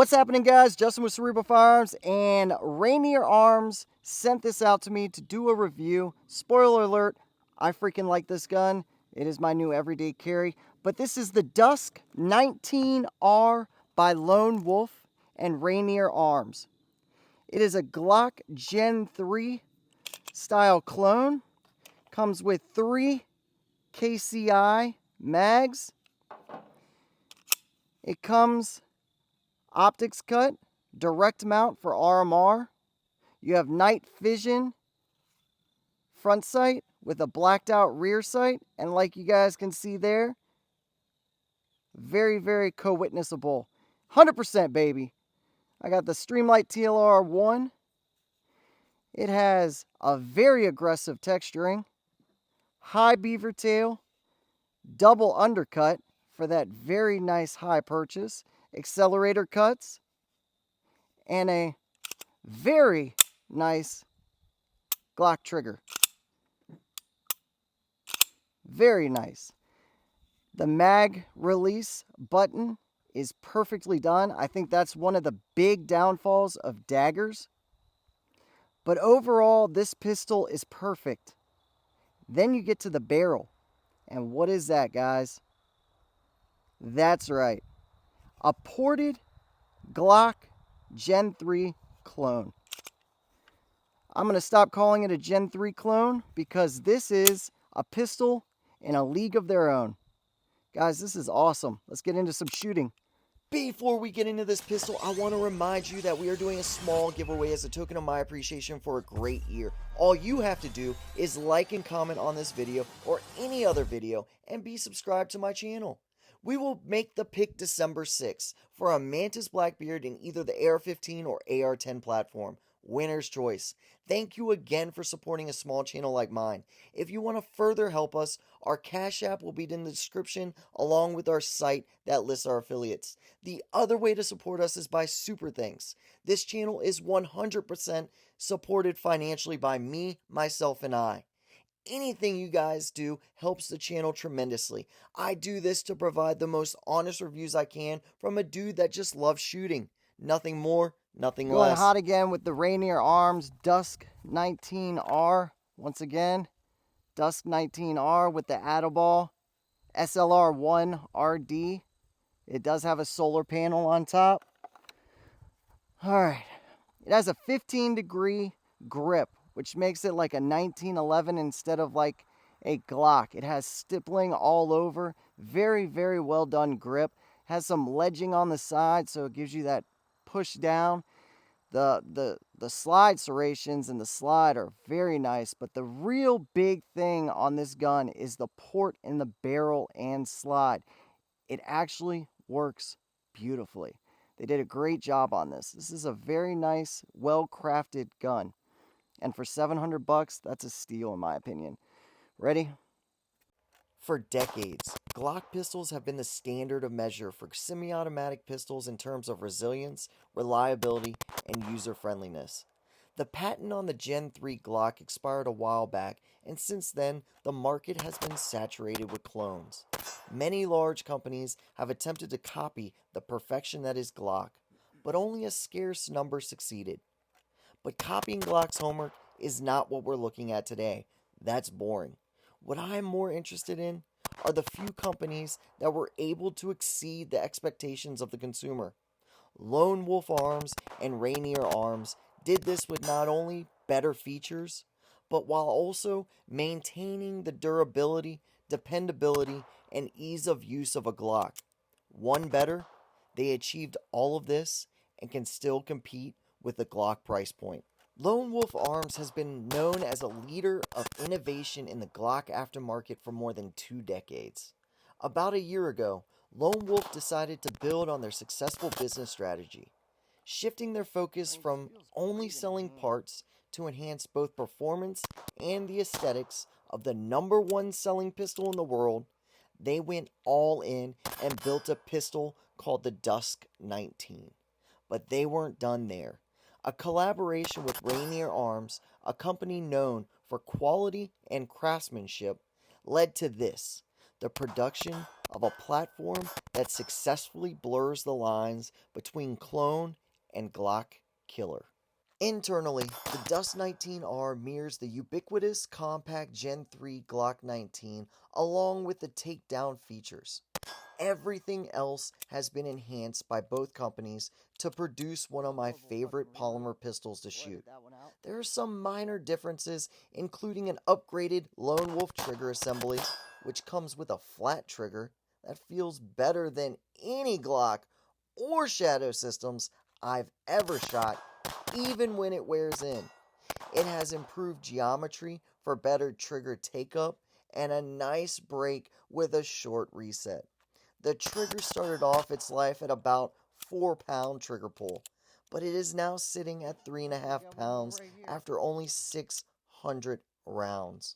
What's happening, guys? Justin with Cerebral Firearms, and Rainier Arms sent this out to me to do a review. Spoiler alert, I freaking like this gun. It is my new everyday carry. But this is the Dusk 19R by Lone Wolf and Rainier Arms. It is a Glock Gen 3 style clone. Comes with 3 KCI mags. It comes optics cut, direct mount for RMR. You have night vision front sight with a blacked out rear sight. And like you guys can see there, very, very co-witnessable. 100% baby. I got the Streamlight TLR1. It has a very aggressive texturing, high beaver tail, double undercut for that very nice high purchase, accelerator cuts, and a very nice Glock trigger. Very nice. The mag release button is perfectly done. I think that's one of the big downfalls of daggers. But overall, this pistol is perfect. Then you get to the barrel. And what is that, guys? That's right. A ported Glock Gen 3 clone. I'm going to stop calling it a Gen 3 clone because this is a pistol in a league of their own. Guys, this is awesome. Let's get into some shooting. Before we get into this pistol, I want to remind you that we are doing a small giveaway as a token of my appreciation for a great year. All you have to do is like and comment on this video or any other video and be subscribed to my channel. We will make the pick December 6th for a Mantis Blackbeard in either the AR-15 or AR-10 platform. Winner's choice. Thank you again for supporting a small channel like mine. If you want to further help us, our Cashapp will be in the description along with our site that lists our affiliates. The other way to support us is by Super Thanks. This channel is 100% supported financially by me, myself, and I. Anything you guys do helps the channel tremendously. I do this to provide the most honest reviews I can from a dude that just loves shooting. Nothing more, nothing Going less. hot again with the Rainier Arms Dusk 19R. Once again, Dusk 19R with the Atibal SLR1 RD. It does have a solar panel on top. Alright, it has a 15-degree grip, which makes it like a 1911 instead of like a Glock. It has stippling all over. Very, very well done grip. Has some ledging on the side, so it gives you that push down. The slide serrations and the slide are very nice, but the real big thing on this gun is the port in the barrel and slide. It actually works beautifully. They did a great job on this. This is a very nice, well-crafted gun. And for $700, that's a steal in my opinion. Ready? For decades, Glock pistols have been the standard of measure for semi-automatic pistols in terms of resilience, reliability, and user-friendliness. The patent on the Gen 3 Glock expired a while back, and since then, the market has been saturated with clones. Many large companies have attempted to copy the perfection that is Glock, but only a scarce number succeeded. But copying Glock's homework is not what we're looking at today. That's boring. What I am more interested in are the few companies that were able to exceed the expectations of the consumer. Lone Wolf Arms and Rainier Arms did this with not only better features, but while also maintaining the durability, dependability, and ease of use of a Glock. One better, they achieved all of this and can still compete with the Glock price point. Lone Wolf Arms has been known as a leader of innovation in the Glock aftermarket for more than 2 decades. About a year ago, Lone Wolf decided to build on their successful business strategy, shifting their focus from only selling parts to enhance both performance and the aesthetics of the #1 selling pistol in the world. They went all in and built a pistol called the Dusk 19. But they weren't done there. A collaboration with Rainier Arms, a company known for quality and craftsmanship, led to this, the production of a platform that successfully blurs the lines between clone and Glock killer. Internally, the Dusk 19R mirrors the ubiquitous compact Gen 3 Glock 19 along with the takedown features. Everything else has been enhanced by both companies to produce one of my favorite polymer pistols to shoot. There are some minor differences, including an upgraded Lone Wolf trigger assembly, which comes with a flat trigger that feels better than any Glock or Shadow systems I've ever shot, even when it wears in. It has improved geometry for better trigger take-up and a nice break with a short reset. The trigger started off its life at about 4-pound trigger pull, but it is now sitting at 3.5 pounds after only 600 rounds.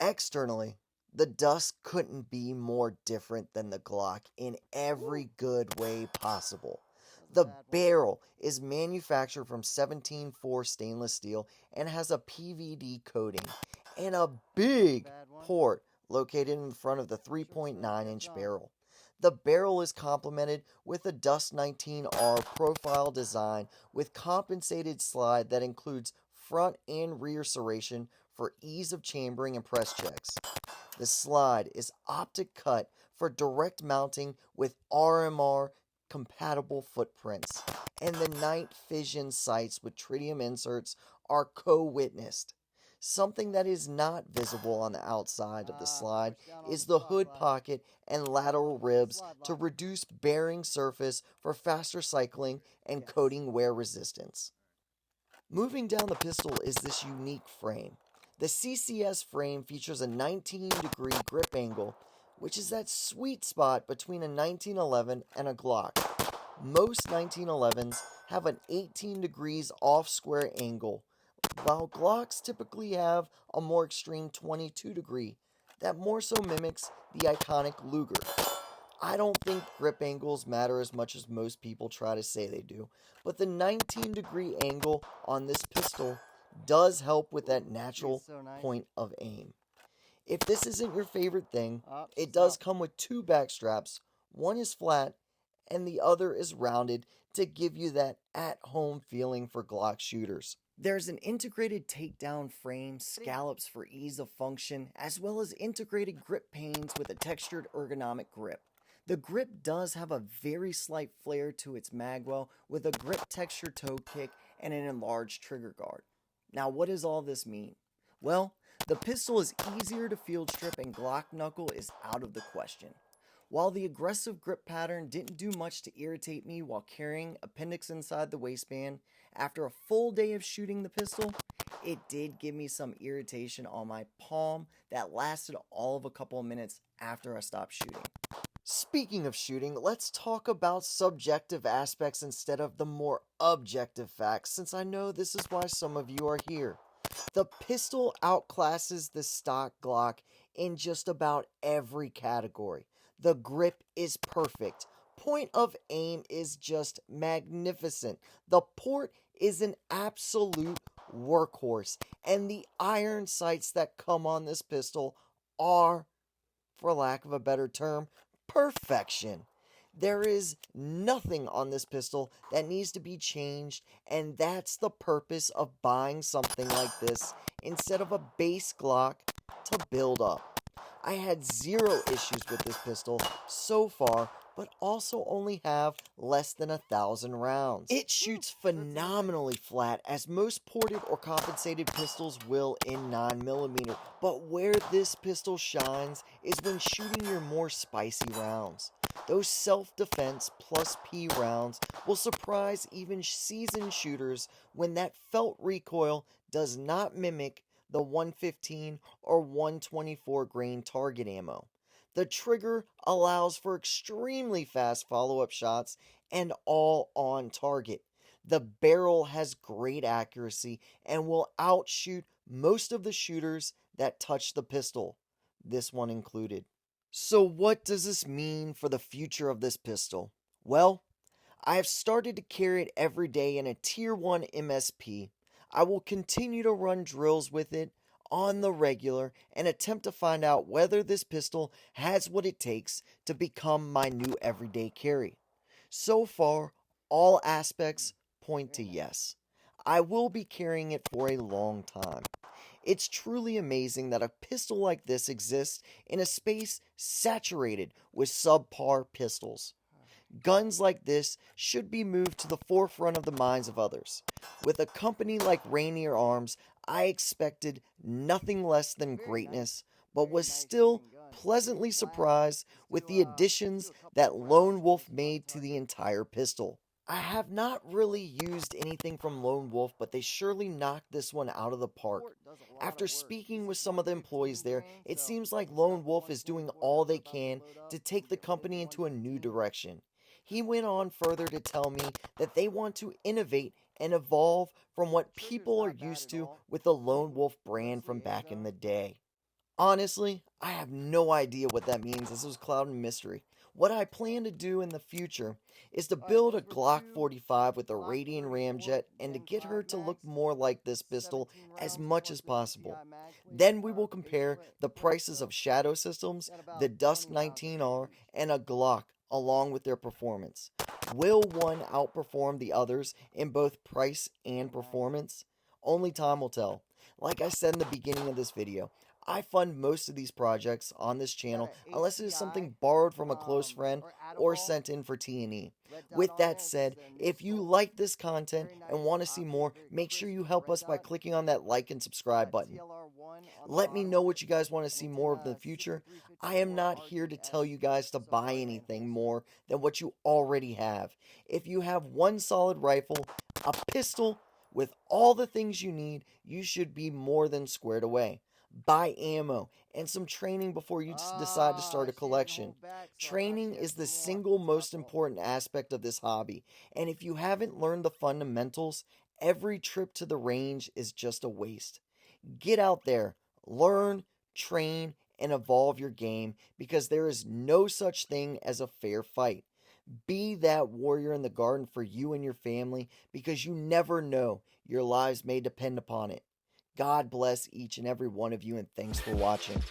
Externally, the Dusk couldn't be more different than the Glock in every good way possible. The barrel is manufactured from 17-4 stainless steel and has a PVD coating and a big port located in front of the 3.9-inch barrel. The barrel is complemented with a Dusk 19R profile design with compensated slide that includes front and rear serration for ease of chambering and press checks. The slide is optic cut for direct mounting with RMR compatible footprints, and the night vision sights with tritium inserts are co-witnessed. Something that is not visible on the outside of the slide is the hood pocket and lateral ribs to reduce bearing surface for faster cycling and coating wear resistance. Moving down the pistol is this unique frame. The CCS frame features a 19-degree grip angle, which is that sweet spot between a 1911 and a Glock. Most 1911s have an 18 degrees off square angle, while Glocks typically have a more extreme 22 degree that more so mimics the iconic Luger. I don't think grip angles matter as much as most people try to say they do, but the 19-degree angle on this pistol does help with that natural point of aim. If this isn't your favorite thing, it does come with 2 back straps. One is flat and the other is rounded to give you that at-home feeling for Glock shooters. There's an integrated takedown frame, scallops for ease of function, as well as integrated grip panes with a textured ergonomic grip. The grip does have a very slight flare to its magwell with a grip texture toe kick and an enlarged trigger guard. Now, what does all this mean? Well, the pistol is easier to field strip and Glock knuckle is out of the question. While the aggressive grip pattern didn't do much to irritate me while carrying appendix inside the waistband, after a full day of shooting the pistol, it did give me some irritation on my palm that lasted all of a couple of minutes after I stopped shooting. Speaking of shooting, let's talk about subjective aspects instead of the more objective facts, since I know this is why some of you are here. The pistol outclasses the stock Glock in just about every category. The grip is perfect. Point of aim is just magnificent. The port is an absolute workhorse. And the iron sights that come on this pistol are, for lack of a better term, perfection. There is nothing on this pistol that needs to be changed, and that's the purpose of buying something like this instead of a base Glock to build up. I had 0 issues with this pistol so far, but also only have less than 1,000 rounds. It shoots phenomenally flat, as most ported or compensated pistols will in 9mm, but where this pistol shines is when shooting your more spicy rounds. Those self-defense plus P rounds will surprise even seasoned shooters when that felt recoil does not mimic the 115 or 124 grain target ammo. The trigger allows for extremely fast follow-up shots and all on target. The barrel has great accuracy and will outshoot most of the shooters that touch the pistol, this one included. So what does this mean for the future of this pistol? Well, I have started to carry it every day in a Tier 1 MSP. I will continue to run drills with it on the regular and attempt to find out whether this pistol has what it takes to become my new everyday carry. So far, all aspects point to yes. I will be carrying it for a long time. It's truly amazing that a pistol like this exists in a space saturated with subpar pistols. Guns like this should be moved to the forefront of the minds of others. With a company like Rainier Arms, I expected nothing less than greatness, but was still pleasantly surprised with the additions that Lone Wolf made to the entire pistol. I have not really used anything from Lone Wolf, but they surely knocked this one out of the park. After speaking with some of the employees there, it seems like Lone Wolf is doing all they can to take the company into a new direction. He went on further to tell me that they want to innovate and evolve from what people are used to with the Lone Wolf brand from back in the day. Honestly, I have no idea what that means. This was clouding mystery. What I plan to do in the future is to build a Glock 45 with a Radian ramjet and to get her to look more like this pistol as much as possible. Then we will compare the prices of Shadow Systems, the Dusk 19R, and a Glock along with their performance. Will one outperform the others in both price and performance? Only time will tell. Like I said in the beginning of this video, I fund most of these projects on this channel unless it is something borrowed from a close friend or sent in for T&E. With that said, if you like this content and want to see more, make sure you help us by clicking on that like and subscribe button. Let me know what you guys want to see more of in the future. I am not here to tell you guys to buy anything more than what you already have. If you have one solid rifle, a pistol, with all the things you need, you should be more than squared away. Buy ammo and some training before you decide to start a collection. Training is the single most important aspect of this hobby, and if you haven't learned the fundamentals, every trip to the range is just a waste. Get out there, learn, train, and evolve your game because there is no such thing as a fair fight. Be that warrior in the garden for you and your family because you never know. Your lives may depend upon it. God bless each and every one of you, and thanks for watching.